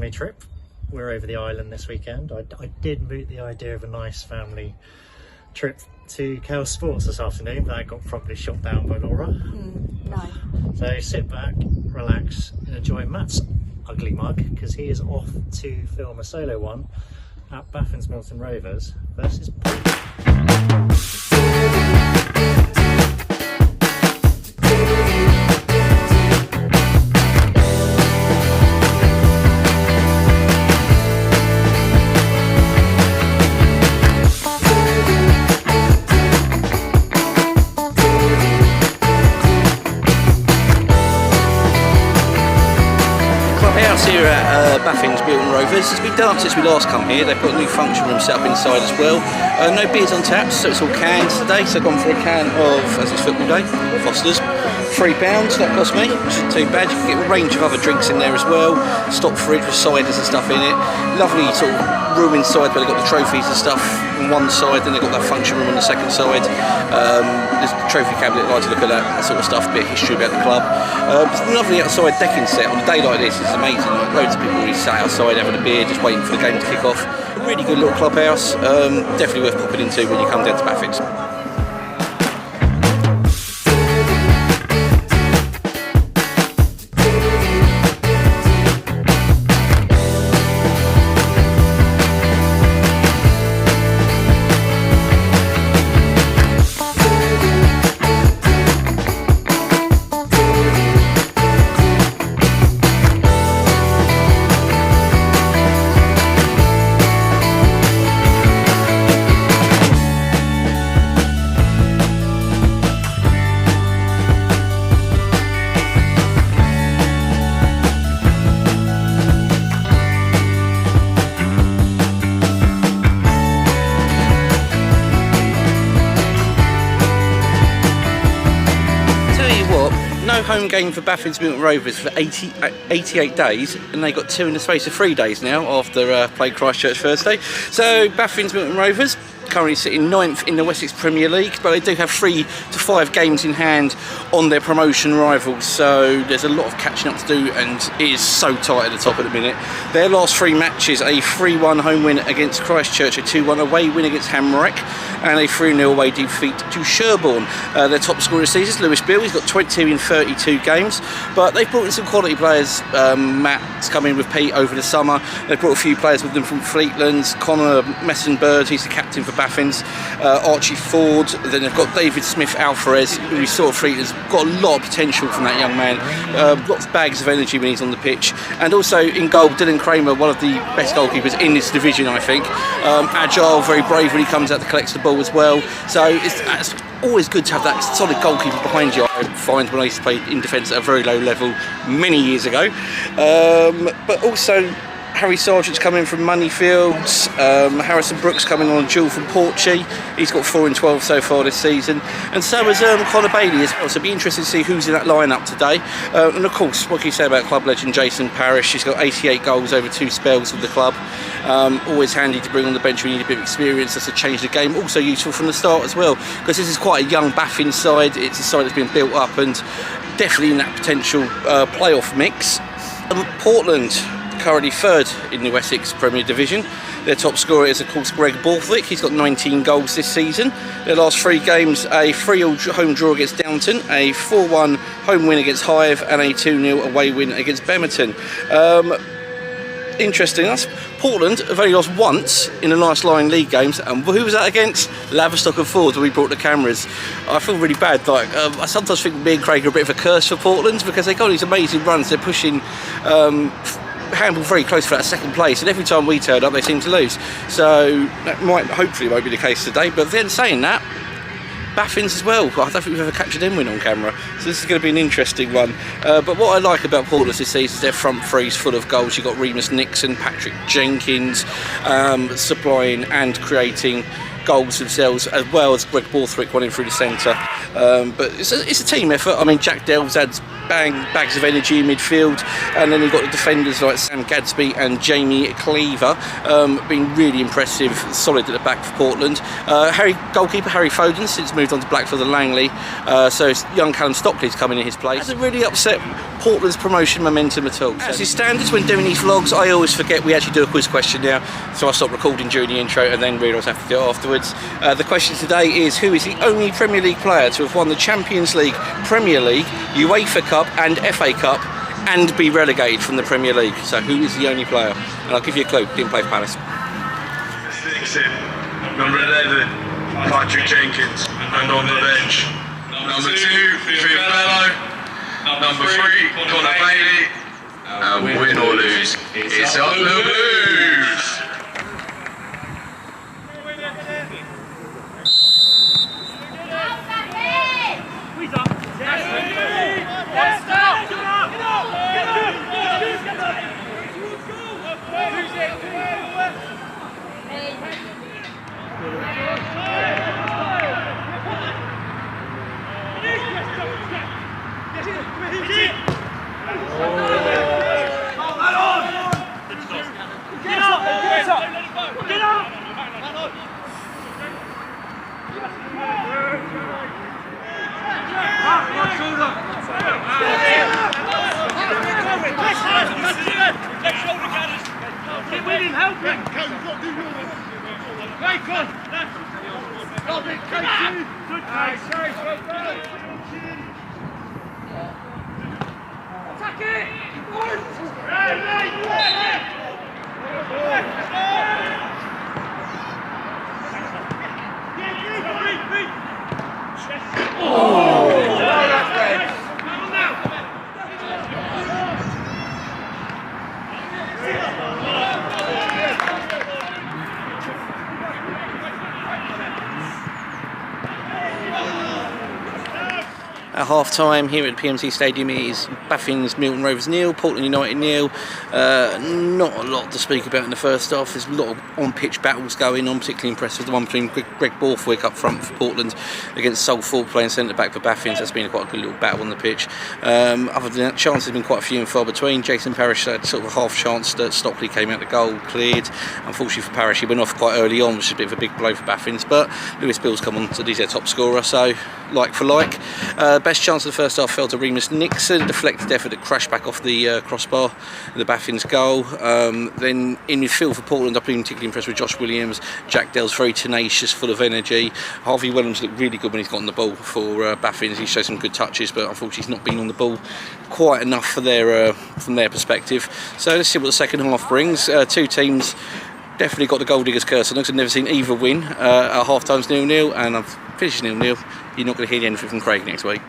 family trip. We're over the island this weekend. I did moot the idea of a nice family trip to Chaos Sports this afternoon, but I got properly shot down by Laura. No. So sit back, relax, and enjoy Matt's ugly mug, because he is off to film a solo one at Baffins Milton Rovers versus Clubhouse here at Baffins Milton Rovers. It's been done since we last come here. They've got a new function room set up inside as well. No beers on tap, so it's all cans today. So I've gone for a can of, as it's football day, Foster's. £3, that cost me, which isn't too bad. You can get a range of other drinks in there as well. Stock fridge with ciders and stuff in it. Lovely sort of room inside where they've got the trophies and stuff on one side, then they've got that function room on the second side. There's a trophy cabinet, I like to look at that sort of stuff, a bit of history about the club. It's a lovely outside decking set. On a day like this, it's amazing. Loads of people already sat outside having a beer, just waiting for the game to kick off. A really good little clubhouse, definitely worth popping into when you come down to Baffins. No home game for Baffins Milton Rovers for 88 days, and they got 2 in the space of 3 days now after played Christchurch Thursday. So Baffins Milton Rovers currently sitting 9th in the Wessex Premier League, but they do have 3 to 5 games in hand on their promotion rivals, so there's a lot of catching up to do, and it is so tight at the top at the minute. Their last 3 matches: a 3-1 home win against Christchurch, a 2-1 away win against Hamrick, and a 3-0 away defeat to Sherborne. Their top scorer this season is Lewis Bill. He's got 22 in 32 games, but they've brought in some quality players. Matt's come in with Pete over the summer. They've brought a few players with them from Fleetlands. Connor Messenbird, he's the captain for Baffins. Archie Ford. Then they've got David Smith Alvarez, who we saw at Fleetlands. Got a lot of potential from that young man. Lots of bags of energy when he's on the pitch. And also in goal, Dylan Kramer, one of the best goalkeepers in this division, I think. Agile, very brave when he comes out to collect the ball as well. So it's always good to have that solid goalkeeper behind you. I find when I used to play in defence at a very low level many years ago. But also Harry Sargent's coming from Moneyfields. Harrison Brooks coming on a dual from Portchie. He's got 4 in 12 so far this season. And so has Connor Bailey as well. So it'll be interesting to see who's in that lineup today. And of course, what can you say about club legend Jason Parrish? He's got 88 goals over 2 spells with the club. Always handy to bring on the bench when you need a bit of experience. That's to change the game. Also useful from the start as well, because this is quite a young Baffins side. It's a side that's been built up and definitely in that potential playoff mix. Portland, currently 3rd in the Wessex Premier Division. Their top scorer is of course Greg Borthwick. He's got 19 goals this season. Their last 3 games: a 3-3 home draw against Downton, a 4-1 home win against Hive, and a 2-0 away win against Bemerton. Interesting enough, Portland have only lost once in the last line league games, and who was that against? Laverstock and Ford, when we brought the cameras. I feel really bad. Like I sometimes think me and Craig are a bit of a curse for Portland, because they got these amazing runs. They're pushing handball very close for that 2nd place, and every time we turn up they seem to lose. So that hopefully won't be the case today. But then saying that, Baffins as well, I don't think we've ever captured them win on camera, so this is going to be an interesting one. But what I like about Portland this season is their front three's full of goals. You've got Remus Nixon, Patrick Jenkins supplying and creating goals themselves, as well as Greg Borthwick running through the centre. But it's a team effort. I mean, Jack Dell's had bang, bags of energy in midfield, and then you've got the defenders like Sam Gadsby and Jamie Cleaver, been really impressive, solid at the back for Portland. Goalkeeper Harry Foden since moved on to Blackford and Langley, so young Callum Stockley's coming in his place. Hasn't really upset Portland's promotion momentum at all. As is standards when doing these vlogs, I always forget we actually do a quiz question now, so I stopped recording during the intro and then realised I have to do it afterwards. The question today is, who is the only Premier League player to have won the Champions League, Premier League, UEFA Cup and FA Cup and be relegated from the Premier League? So who is the only player? And I'll give you a clue, didn't play for Palace. 6 in, number 11, Patrick Jenkins, and on the bench, number 2, Triabello, number 3, Connor Bailey, and win or lose, it's up the Blues! At half-time here at the PMC Stadium is Baffins, Milton Rovers 0, Portland United 0. Not a lot to speak about in the first half. There's a lot of on-pitch battles going on, particularly impressed with the one between Greg Borthwick up front for Portland against Salford playing centre-back for Baffins. That's been quite a good little battle on the pitch. Other than that, chances have been quite few and far between. Jason Parrish had sort of a half chance that Stockley came out the goal, cleared. Unfortunately for Parrish, he went off quite early on, which is a bit of a big blow for Baffins, but Lewis Bill's come on to he's their top scorer, so like for like. Best chance of the first half fell to Remus Nixon, deflected effort that crashed back off the crossbar, the Baffins goal. Then in midfield for Portland, I've been particularly impressed with Josh Williams. Jack Dell's very tenacious, full of energy. Harvey Wellham's looked really good when he's got on the ball for Baffins. He showed some good touches, but unfortunately he's not been on the ball quite enough for their from their perspective. So let's see what the second half brings. Two teams definitely got the goal diggers curse on us. I've never seen either win at half times 0-0, and I've finished 0-0. You're not going to hear anything from Craig next week.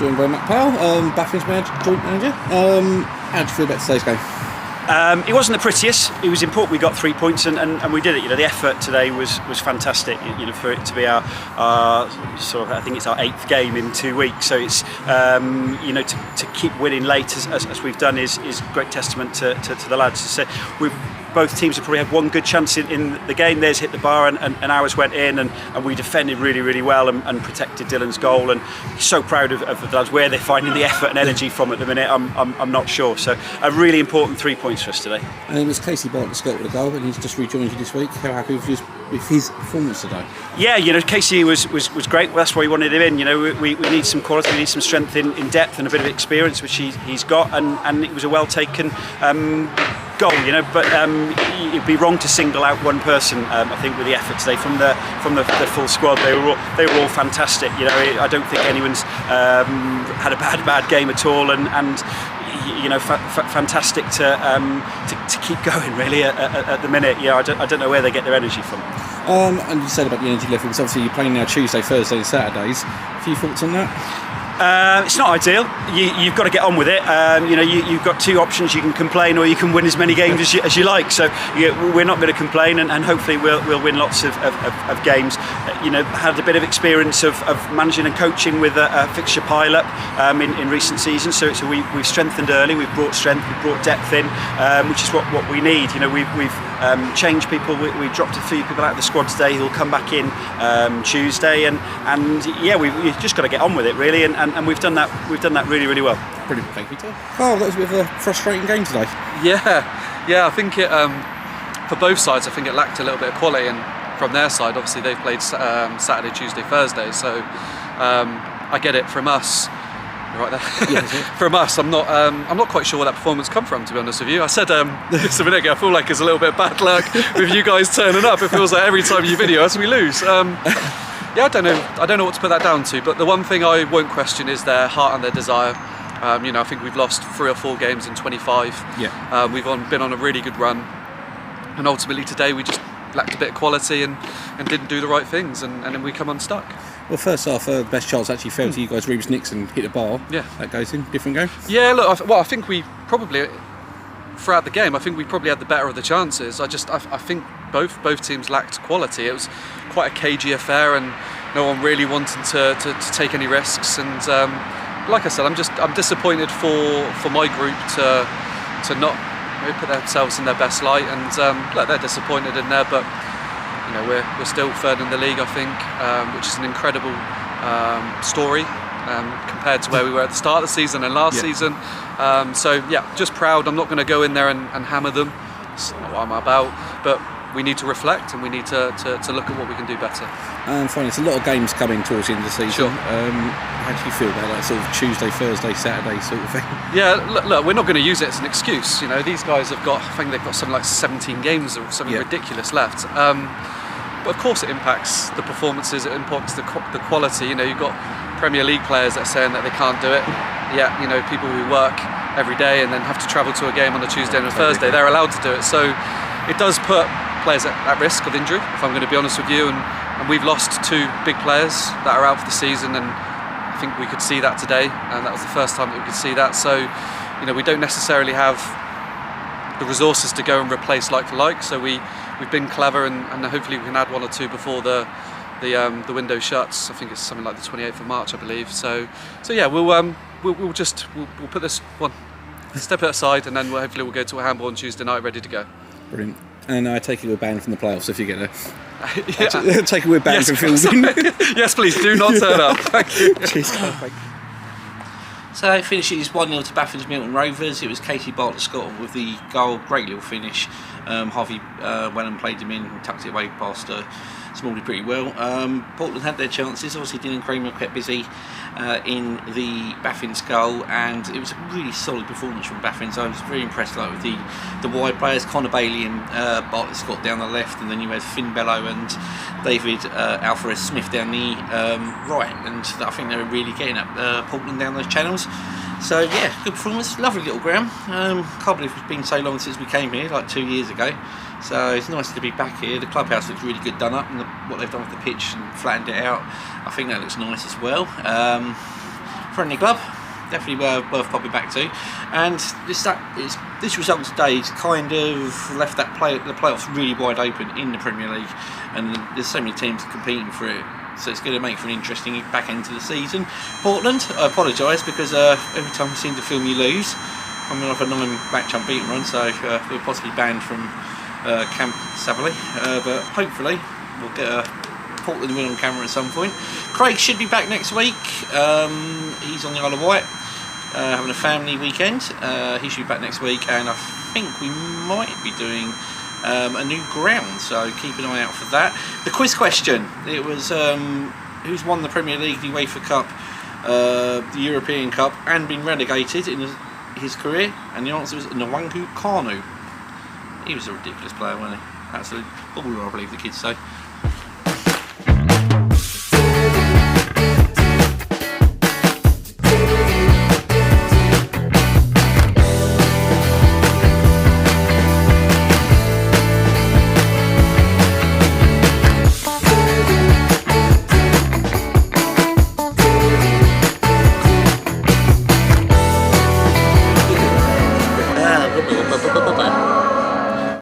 Joined by Matt Powell, Baffins joint manager. How do you feel about today's game? It wasn't the prettiest. It was important we got 3 points and we did it. The effort today was fantastic. For it to be our sort of, I think it's our 8th game in 2 weeks. So it's to keep winning late as we've done is great testament to the lads. So both teams have probably had one good chance in the game. Theirs hit the bar and ours went in and we defended really, really well and protected Dylan's goal. And so proud of the lads. Where they're finding the effort and energy from at the minute, I'm not sure. So a really important 3 points for us today. And it was Casey Bartlett Scott with a goal, and he's just rejoined you this week. How happy with his performance today? Yeah, Casey was great. That's why we wanted him in. We need some quality, we need some strength in depth and a bit of experience, which he's got. And it was a well taken goal, but it'd be wrong to single out one person. I think with the effort today from the full squad, they were all fantastic. I don't think anyone's had a bad game at all, and fantastic to keep going really at the minute. I don't know where they get their energy from. And you said about the energy levels. Obviously, you're playing now Tuesday, Thursday, and Saturdays. A few thoughts on that? It's not ideal. You've got to get on with it. You've got two options. You can complain or you can win as many games as you like. So we're not going to complain, and hopefully we'll win lots of games. Had a bit of experience of managing and coaching with a fixture pile-up in recent seasons. So we've strengthened early. We've brought strength. We've brought depth in, which is what we need. We've changed people. We dropped a few people out of the squad today who'll come back in Tuesday, and we've just got to get on with it really, and we've done that really, really well. Brilliant, thank you, Tom. Oh, that was a bit of a frustrating game today. Yeah, I think it for both sides. I think it lacked a little bit of quality, and from their side, obviously they've played Saturday, Tuesday, Thursday. So I get it. From us, right there. Yeah, from us, I'm not quite sure where that performance come from, to be honest with you. I said just a minute ago, I feel like it's a little bit of bad luck with you guys turning up. It feels like every time you video us, we lose. Yeah, I don't know what to put that down to, but the one thing I won't question is their heart and their desire. I think we've lost 3 or 4 games in 25. Yeah. We've been on a really good run, and ultimately today we just lacked a bit of quality and didn't do the right things, and then we come unstuck. Well, first off, the best chance actually fell to you guys. Reeves Nixon hit a bar. Yeah. That goes in. Different game. Yeah, look, I think we probably, throughout the game, I think we probably had the better of the chances. I think both teams lacked quality. It was quite a cagey affair, and no one really wanted to take any risks. And like I said, I'm disappointed for my group to not put themselves in their best light. And look, they're disappointed in there, but we're still third in the league, I think, which is an incredible story compared to where we were at the start of the season and last season. So yeah, just proud. I'm not going to go in there and hammer them. That's not what I'm about. But we need to reflect, and we need to look at what we can do better. And finally, it's a lot of games coming towards the end of the season. Sure. How do you feel about that sort of Tuesday, Thursday, Saturday sort of thing? Yeah, look, we're not going to use it as an excuse. These guys have got, I think they've got something like 17 games or something ridiculous left. But of course it impacts the performances, it impacts the quality. You've got Premier League players that are saying that they can't do it. Yeah, people who work every day and then have to travel to a game on a Tuesday and a Thursday, they're allowed to do it. So it does put players at risk of injury, if I'm going to be honest with you. And we've lost 2 big players that are out for the season, and I think we could see that today. And that was the first time that we could see that. So, we don't necessarily have the resources to go and replace like for like. So we've been clever, and hopefully we can add 1 or 2 before the window shuts. I think it's something like the 28th of March, I believe. So yeah, we'll put this one, step it aside, and then hopefully we'll go to a handball on Tuesday night ready to go. Brilliant. And I take it we're banned from the playoffs if you get there. Take it we're banned from fielding. Yes, please do not turn up. Thank you. Cheers, Carl. Thank you. So it finishes 1-0 to Baffins Milton Rovers. It was Casey Bartlett Scott with the goal. Great little finish. Harvey went and played him in, tucked it away past Smalley pretty well. Portland had their chances. Obviously Dylan Kramer kept busy in the Baffins goal, and it was a really solid performance from Baffins. I was very impressed with the wide players, Connor Bailey and Bartlett Scott down the left, and then you had Finn Bellow and David Alvarez Smith down the right, and I think they were really getting up Portland down those channels. So yeah, good performance, lovely little ground. Can't believe it's been so long since we came here, like 2 years ago. So it's nice to be back here. The clubhouse looks really good done up, and what they've done with the pitch and flattened it out, I think that looks nice as well. friendly club. Definitely worth popping back to. And this result today has kind of left the playoffs really wide open in the Premier League, and there's so many teams competing for it. So it's going to make for an interesting back end to the season. Portland, I apologise because every time we seem to film you lose. Coming off a 9-match unbeaten run, so we're possibly banned from Camp Savile, but hopefully we'll get a Portland win on camera at some point. Craig should be back next week. He's on the Isle of Wight, having a family weekend. He should be back next week, and I think we might be doing a new ground, so keep an eye out for that. The quiz question, it was who's won the Premier League, the UEFA Cup, the European Cup, and been relegated in his career, and the answer was Nwangu Kanu. He was a ridiculous player, wasn't he? Absolute baller, I believe the kids say.